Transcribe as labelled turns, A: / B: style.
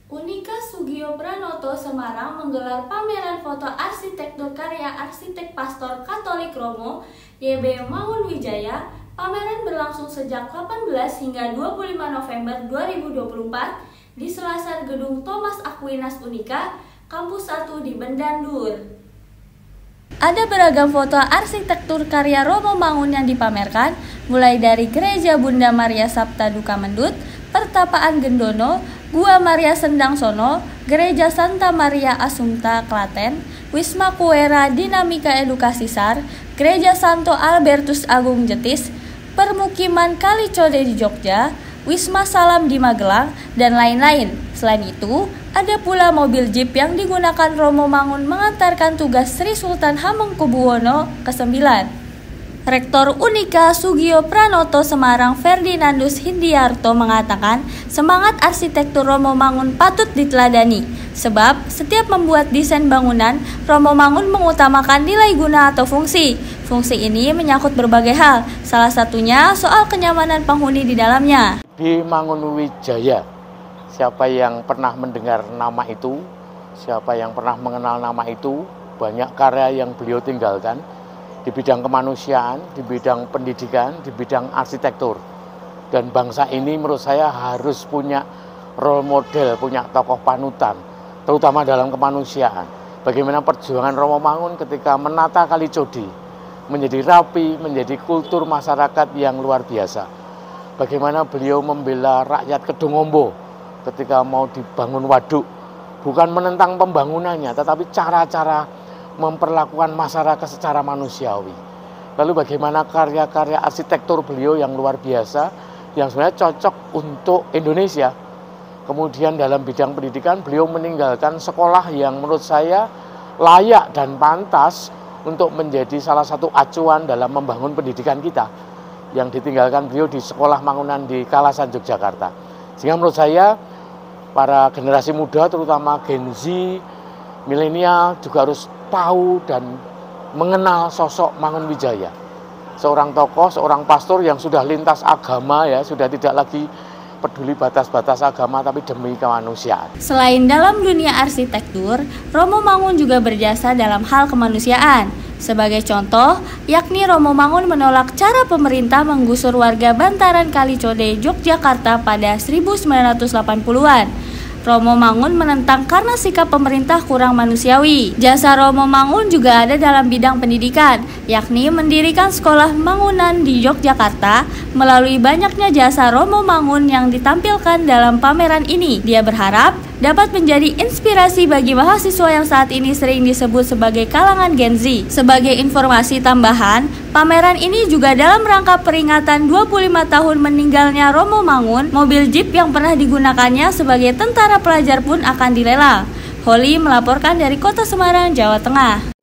A: Unika Sugiopranoto Semarang menggelar pameran foto arsitektur karya arsitek Pastor Katolik Romo YB Mangunwijaya. Pameran berlangsung sejak 18 hingga 25 November 2024 di selasar gedung Thomas Aquinas Unika, Kampus 1 di Bendandur. Ada beragam foto arsitektur karya Romo Mangun yang dipamerkan, mulai dari Gereja Bunda Maria Sabta Duka Mendut, Pertapaan Gendono, Gua Maria Sendang Sono, Gereja Santa Maria Assumpta Klaten, Wisma Kuera Dinamika Edukasi SAR, Gereja Santo Albertus Agung Jetis, Permukiman Kalicode di Jogja, Wisma Salam di Magelang, dan lain-lain. Selain itu, ada pula mobil jeep yang digunakan Romo Mangun mengantarkan tugas Sri Sultan Hamengkubuwono ke-9. Rektor Unika Sugiopranoto Semarang Ferdinandus Hindiarto mengatakan semangat arsitektur Romo Mangun patut diteladani, sebab setiap membuat desain bangunan, Romo Mangun mengutamakan nilai guna atau fungsi. Fungsi ini menyangkut berbagai hal, salah satunya soal kenyamanan penghuni di dalamnya.
B: Di Mangunwijaya, siapa yang pernah mendengar nama itu, siapa yang pernah mengenal nama itu, banyak karya yang beliau tinggalkan di bidang kemanusiaan, di bidang pendidikan, di bidang arsitektur. Dan bangsa ini menurut saya harus punya role model, punya tokoh panutan, terutama dalam kemanusiaan. Bagaimana perjuangan Romo Mangun ketika menata Kalicode menjadi rapi, menjadi kultur masyarakat yang luar biasa. Bagaimana beliau membela rakyat Kedungombo ketika mau dibangun waduk, bukan menentang pembangunannya, tetapi cara-cara memperlakukan masyarakat secara manusiawi. Lalu bagaimana karya-karya arsitektur beliau yang luar biasa, yang sebenarnya cocok untuk Indonesia. Kemudian dalam bidang pendidikan, beliau meninggalkan sekolah yang menurut saya layak dan pantas untuk menjadi salah satu acuan dalam membangun pendidikan kita, yang ditinggalkan beliau di Sekolah Mangunan di Kalasan, Yogyakarta. Sehingga menurut saya, para generasi muda, terutama Gen Z, milenial, juga harus tahu dan mengenal sosok Mangunwijaya, seorang tokoh, seorang pastor yang sudah lintas agama, ya, sudah tidak lagi peduli batas-batas agama tapi demi kemanusiaan.
A: Selain dalam dunia arsitektur, Romo Mangun juga berjasa dalam hal kemanusiaan. Sebagai contoh, yakni Romo Mangun menolak cara pemerintah menggusur warga bantaran Kalicode, Yogyakarta pada 1980-an. Romo Mangun menentang karena sikap pemerintah kurang manusiawi. Jasa Romo Mangun juga ada dalam bidang pendidikan, yakni mendirikan sekolah Mangunan di Yogyakarta. Melalui banyaknya jasa Romo Mangun yang ditampilkan dalam pameran ini, dia berharap dapat menjadi inspirasi bagi mahasiswa yang saat ini sering disebut sebagai kalangan Gen Z. Sebagai informasi tambahan, pameran ini juga dalam rangka peringatan 25 tahun meninggalnya Romo Mangun. Mobil jeep yang pernah digunakannya sebagai tentara pelajar pun akan dilelang. Holly melaporkan dari Kota Semarang, Jawa Tengah.